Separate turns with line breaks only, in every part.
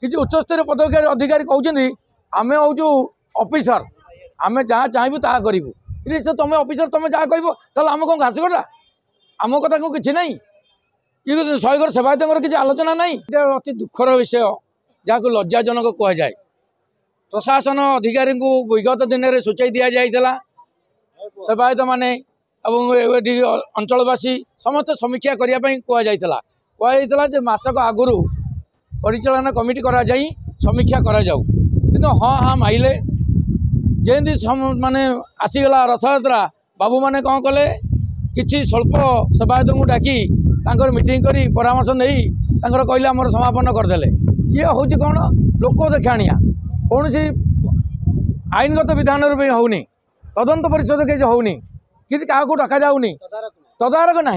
किसी उच्चस्तरीय पदाधिकारी अधिकारी कहते आम हूँ ऑफिसर आम जहाँ चाहबू ता करूँ से तुम ऑफिसर तुम जहाँ कह आम कौन घास कटा आम कथा को किसी ना ये शहीद सेवायत किसी आलोचना ना अति दुखर विषय जहाँ को लज्जाजनक कहुए प्रशासन अधिकारी को विगत दिन में सूचाई दि जाता सेवायत माने अंचलवासी समस्त समीक्षा करने कहला मासक आगुरी परिचालना कमिटी करा जाई समीक्षा करा जाऊ किंतु हाँ हाँ माइले जेमती माने आसीगला रथयात्रा बाबू माने कौन कले किसी स्वल्प सेवायत को डाकी मीटिंग करी परामर्श नहीं कहले आमर समापन करदे ये हूँ कौन लोक देखाणिया कौन सी आईनगत विधान होनी तदंत परिषद किसी होनी किसी क्या डका जाऊनी तदारक ना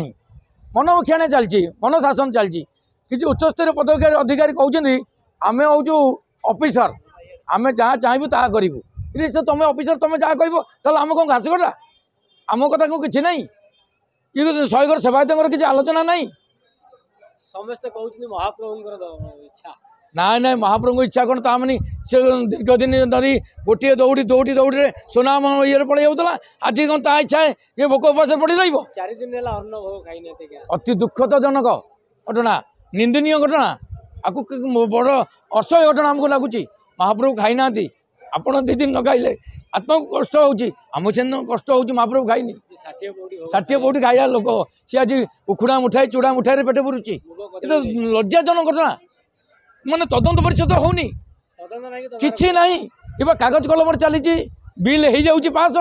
मनमुखिया चलती मनशासन चलती किसी उच्चस्तरीय पदाधिकारी अधिकारी कहते आम हूँ ऑफिसर आम जहाँ चाहबू ता करूँ से तुम ऑफिसर तुम जहाँ कह आम कौन घास कटा आम कथा को किसी ना ये शहीद सेवायत किसी आलोचना ना
समस्ते कहते महाप्रभु इच्छा
ना ना महाप्रभु इच्छा कौन तामनी से दीर्घ दिन धरी गोटे दौड़ी दौड़ी दौड़ी सुनाम ये पड़े जाऊला आज कौन ता इच्छा है ये भोक उपास पड़ रही
4 दिन अन्न भोग खाई
अति दुखदजनक घटना निंदनीय घटना आपको बड़ असह्य घटना आमको लगुच महाप्रभु खाई ना आपण 2 दिन न खाइले आत्मा को कष्ट होम से कष्ट हो महाप्रभु खाईनी 60 पौटी खाइला लोक सी आज उखुड़ा मुठाई चूड़ा मुठाई पेट पुरुची ये तो लज्जाजनक घटना माने तदंत परिषद होनी किसी ना ये कागज कलम चली बिल हो जाऊँगी पास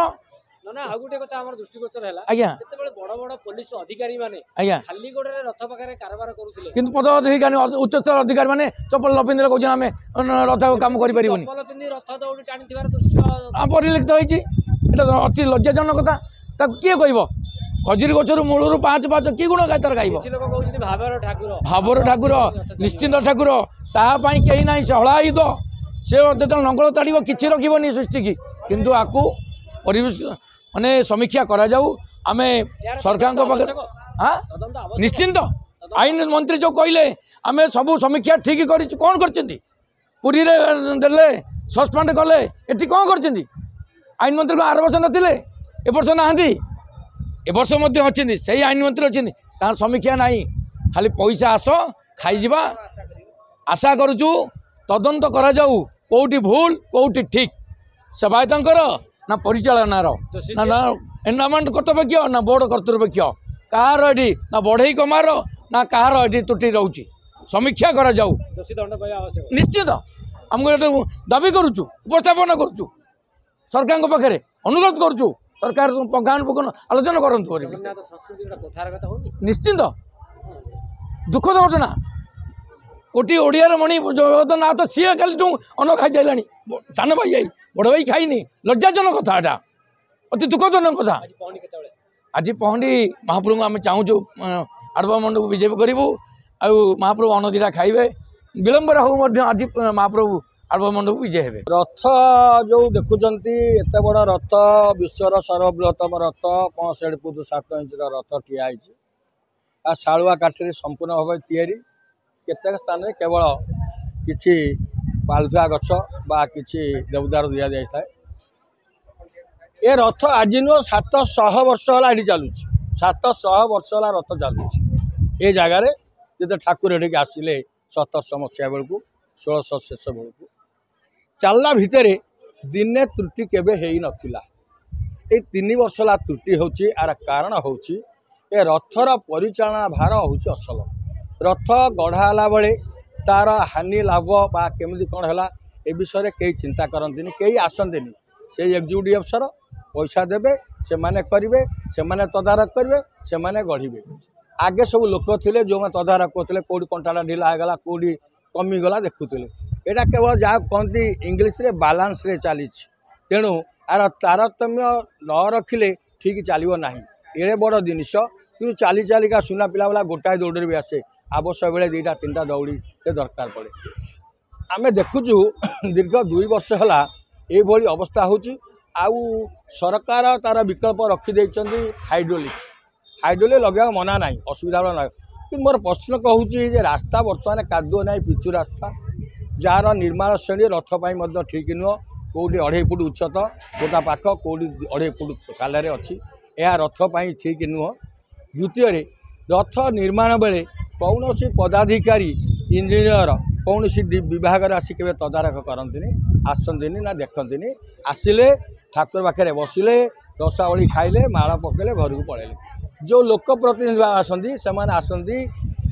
ना आ गोटे कथा हमर दृष्टिगोचर है
आज्ञा
जेतेबेले बड़ बड़ पुलिस अधिकारी माने
आज्ञा
खाली गोड़े रथ पाखरे कारबार करूथिले
किंतु पद अधिकारी उच्चस्तर अधिकारी माने चप्पल न पिंधले कहछन आमे रथ काम करि परिबोनी
चप्पल पिंधि रथ दौड़ी टाणी थिबार दृश्य
परिलक्षित होइछि एटा अति लज्जाजनक कथा ताकू किए कहबो खजुरी गछरु मूलरू 5 कि गुण गाय तार गाइबो
लोक कहउछि
भावर ठाकुर निश्चिंत ठाकुर ता पई केही नाही से हळाई दो से जेतल नंगल ताड़िबो किछि रखिबोनी सृष्टि की किंतु आकू परिवेश माने समीक्षा करा जाऊ आमे सरकार हाँ निश्चिंत आईन मंत्री जो कहले आमे सबू समीक्षा ठीक कर कौन करी देले सस्पेंड कले एटी कौन कर आईन मंत्री को 8 वर्ष नथिले ए वर्ष नहांती ए वर्ष मध्य अच्छी से आईन मंत्री अच्छी तार समीक्षा नहीं खाली पैसा आस खाईजा आशा करुचु तदंत करा जाऊ कोउटी भूल कोउटी ठीक सेवायतर ना परिचालनार ना ना एनवायरमेंट कर्तव्य ना बोर्ड कर्तव्य कहार ये ना बढ़ई कमार ना कहार ये त्रुटि रोचे समीक्षा करा जाऊ निश्चित आमको दाबी करुचु उपस्थापन करुचु सरकार पाखे अनुरोध करुचु सरकार पुंखानुपुंख आलोचना करूँ निश्चित दुखद घटना कोटी ओडियार मणि ना तो सी खाली अन्न खाई सारे सान भाई आई बड़ भाई खाईनी लज्जाजनक कथा एटा अति दुखदजनक कथा आज पहंडी महाप्रभु को आम चाहूँ आडवा मंडप विजय करूँ आ महाप्रभु अनदीरा खाइबे विलंबर हो आज महाप्रभु आडवा मंडप विजय हे
रथ जो देखुंत एत बड़ रथ विश्वर सर्वबृहत्तम रथ 65 फुट 7 इंच रथ ठिया शालुआ काठी संपूर्ण भाव या केतेक स्थान में केवल किछि पालथुआ गछ बा किछि देवदार दिया जाए ये रथ आज नुह 700 वर्ष है ये चलुच 700 वर्ष है रथ चलुच ये जगार जो ठाकुर ये आसिले 1700 मसीहा बेलू 1600 शेष बेलू चलला भितर दिने त्रुटि केबे हेई नथिला ये 3 वर्ष है त्रुटि होची आर कारण होची ए रथर परिचालना भार होची असल रथ गढ़ाला बेले तार हानि लाभ बा केमिति कौन है ए विषय में कई चिंता करती कई आसती से एक्जिक्यूटिव अफसर पैसा देवे से माने करेंगे से माने तदारक करेंगे से माने गढ़े आगे सब लोक थे जो मैंने तदारक करते कौटी कंटाटा ढिला होगा कौटी कमिगला देखुले यहाँ केवल जहाँ कहती इंग्लीश रे बालांस रे चली तेणु यार तारतम्य न रखिले ठीक चलो ना एड़े बड़ जिनिस कि चली चलिका सुना पिला वाला गोटाए दौड़ भी आसे आवश्यक बेले 2टा 3टा दौड़ी दरकार पड़े आम देखुचु दीर्घ 2 वर्ष है ये अवस्था होची आउ सरकार तार विकल्प रखिदे हाइड्रोलिक लगे मना ना असुविधा ना कि मोर प्रश्न कहूँ रास्ता बर्तमान कादुओ ना पिचु रास्ता जार निर्माण श्रेणी रथ पर ठीक नुह कौटी 2.5 फुट उच्चत गोटा पाख कौटी 2.5 फुट साल अच्छी यह रथ पर ठीक नुह। द्वितीय रथ निर्माण बेले कौन पदाधिकारी इंजीनियर कौन विभाग आसिक तदारख करती आसती ना देखती आसिले ठाकुर पाखे बसिले रसावली खाइले माला पकेले घर को पलैले जो लोक प्रतिनिधि आसती से आसती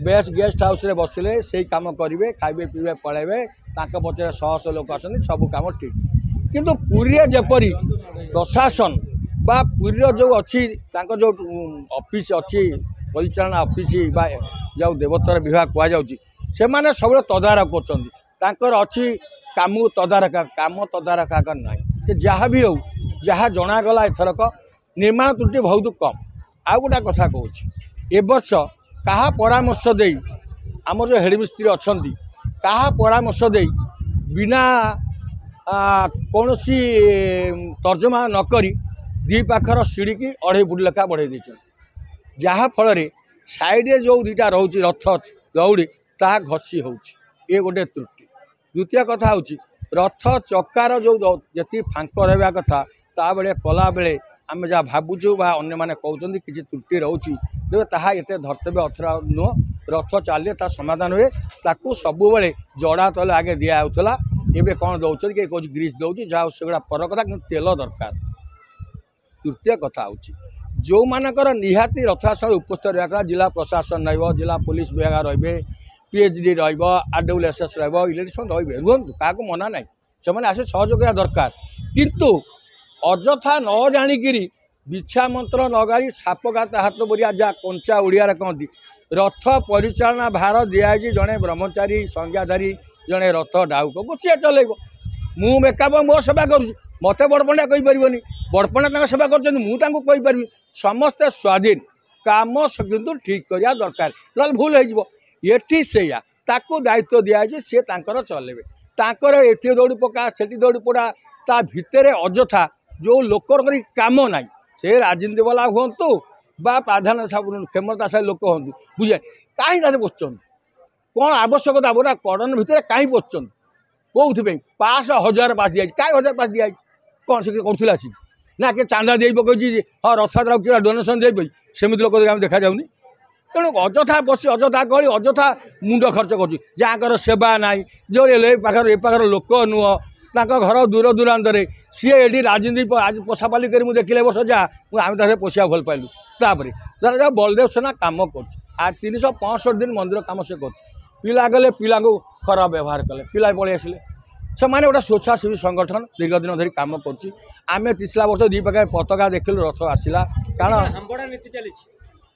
बेस गेस्ट हाउस रे बसिले से कम करेंगे खाइबे पीबे पलैबे पचर शह लोक आसती सब कम ठीक किंतु पुरी जेपरी प्रशासन बा पुरी जो अच्छी जो ऑफिस अच्छी परिचालना ऑफिस बा जो देवोत्तर विभाग कहुँ सब तदारख कर अच्छी काम तदारख ना जहाँ भी हो जहाँ जनागला एथरक निर्माण त्रुटि बहुत कम। आउ गोटा कथा कहूँ ए वर्ष कहा परामर्श दे आम जो हेडमिस्त्री अच्छा कहा परामर्श दे बिना कौन तर्जमा नक दी पाखर सीढ़ी की 2.5 फुट लेखा बढ़े जहाँफल साइड जो दुटा रोचे रथ दौड़ी ता घसी हो गोटे त्रुटि। द्वितीय कथा हूँ रथ चकार जो जी फांक रहा कथा ता बेले कला बेले आम जहाँ भावुँ बा अन्य मैंने कहते कि त्रुटि रोचे तेज ताहा ये धर्तव्य अथरा नुह रथ चलिए ता समाधान हुए ताकू सबु जड़ा तले आगे दिखाला एवं कौन दौर कि कौन ग्रीस दौर जहाँ सेगुड़ा पर कथा कि तेल दरकार। तृतीय कथा हूँ जो मानकर निहाती रथासन उपस्थित रहा जिला प्रशासन जिला पुलिस विभाग रे PhD RWSS इलेक्ट्रिशियन रुहतु क्या मना ना से आसे सहयोग दरकार किंतु अजथा न जाणिकी बिछा मंत्र नगाड़ी साप गाता हाथ बोरिया जहाँ कंचा ओडिया कहती रथ परिचालना भार दिखाई जड़े ब्रह्मचारी संज्ञाधारी जड़े रथ डाउक को सी चल मु मेकअप मो सेवा करुँ मत बड़पंडा कहीपरि बड़पंडा सेवा कर समस्ते स्वाधीन काम किंतु ठीक करा दरकार ना भूल हो ये से दायित्व दिखाई सी चलेबे तांकर एठी दौड़ी पका सेठी दौड़ी पड़ा ता भितर अजथा जो लोकर काम ना से राजनीति वाला हूँ बा प्राधान्य क्षमताशाली लोक हूँ बुझे कहीं बसुं कौन आवश्यकता बोला कड़न भितर कहीं बसुं कौन पास 1000 पास दिखाई कहीं 1000 पास दिखाई कौन से करूला सी ना कि चांदा दे पकई हाँ रथयात्रा क्या डोनेसन दे पाई सेमती लोक देखा जाऊनी तेणु अजथा बस अजथा गली अजथा मुंड खर्च कर सेवा ना जो पाखर लोक नुह घर दूर दूरांत सी ये राजनीति आज पोषापाली कर देखिले बस जा आम पोषा भल पाइलु तापर धर बलदेव सेना कम कर 365 दिन मंदिर कम से कर पिला गले पिला को खराब व्यवहार कले पिला पलि आसिले से गोटे स्वेच्छासेवी संगठन दीर्घ दिन धरी कम करें तीसरा वर्ष दी पाखे पताका देखिलु रथ आसला कारण
हांबड़ा नीति चली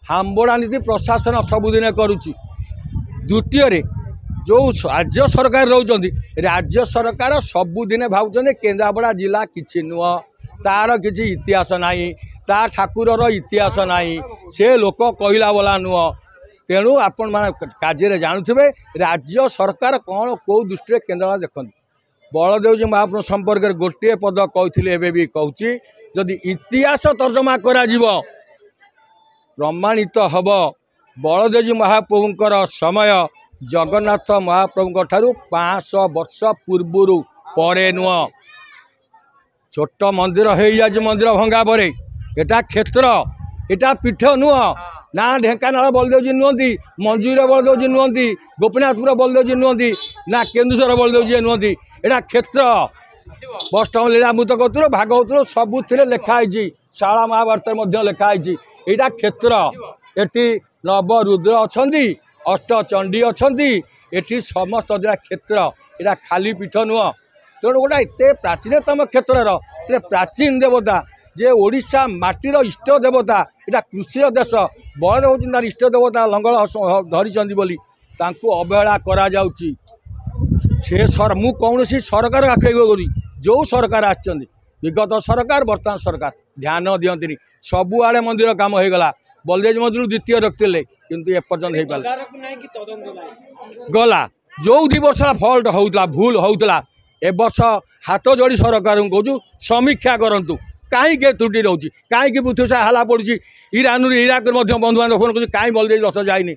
हांबड़ा नीति प्रशासन सबुदिन करुच्ची। द्वितीय जो राज्य सरकार रोचंदी राज्य सरकार सबुदिन भावुं केन्द्रापड़ा जिला किसी नुह तार किसी इतिहास ना ता ठाकुर इतिहास ना से लोक कहला वाला नुह तेणु आपण मैंने कार्य जानुवे राज्य सरकार कौन कौ दृष्टि केन्द्र देखते बलदेवजी महाप्रभु संपर्क में गोटे पद कहते कहूँ जदि इतिहास तर्जमा करा प्रमाणित हम बलदेवजी महाप्रभुंकर समय जगन्नाथ महाप्रभु ठारू 500 वर्ष पूर्व परे नुह छोट मंदिर हो जाए मंदिर भंगा पर एटा क्षेत्र एटा पीठ नुह ना ढेंकानाल बलदेवजी नुहति मंजूर बलदेवजी नुहति गोपीनाथपुर बलदेवजी नुहति ना केन्दुसर बलदेवजी नुहति एटा क्षेत्र बष्टम लीलामृत कौर भागवत सबुथिरे लिखाई शाला महाभारत लिखाई यहाँ क्षेत्र एटी नव रुद्र अच्छा अष्टचंडी अच्छा एटी समस्त क्षेत्र यहाँ खाली पीठ नुह तेणु गोटा एत प्राचीनतम क्षेत्र प्राचीन देवता जे ओडिशा माटीर इष्ट देवता यहाँ कृषि देश बलदेव होती तार इष्ट देवता लंगल धरी बोली अवहेला करा जाउची से मु कौन सरकार आखेब करी जो सरकार आछंती विगत सरकार वर्तमान सरकार ध्यान दियंती सबुआड़े मंदिर काम हो गला बलदेव मंदिर द्वितीय रखते किंतु एपर्यंत हो पाला गला जो 2 वर्ष फल्ट होता भूल होता ए वर्ष हाथ जोड़ी सरकार कहूँ समीक्षा करूँ कहीं त्रुटि रोचे कहीं पृथ्वी हाला पड़ी ईरान इराक बंधु बांधव फोन कर कहीं बलदेव रथ जाइनी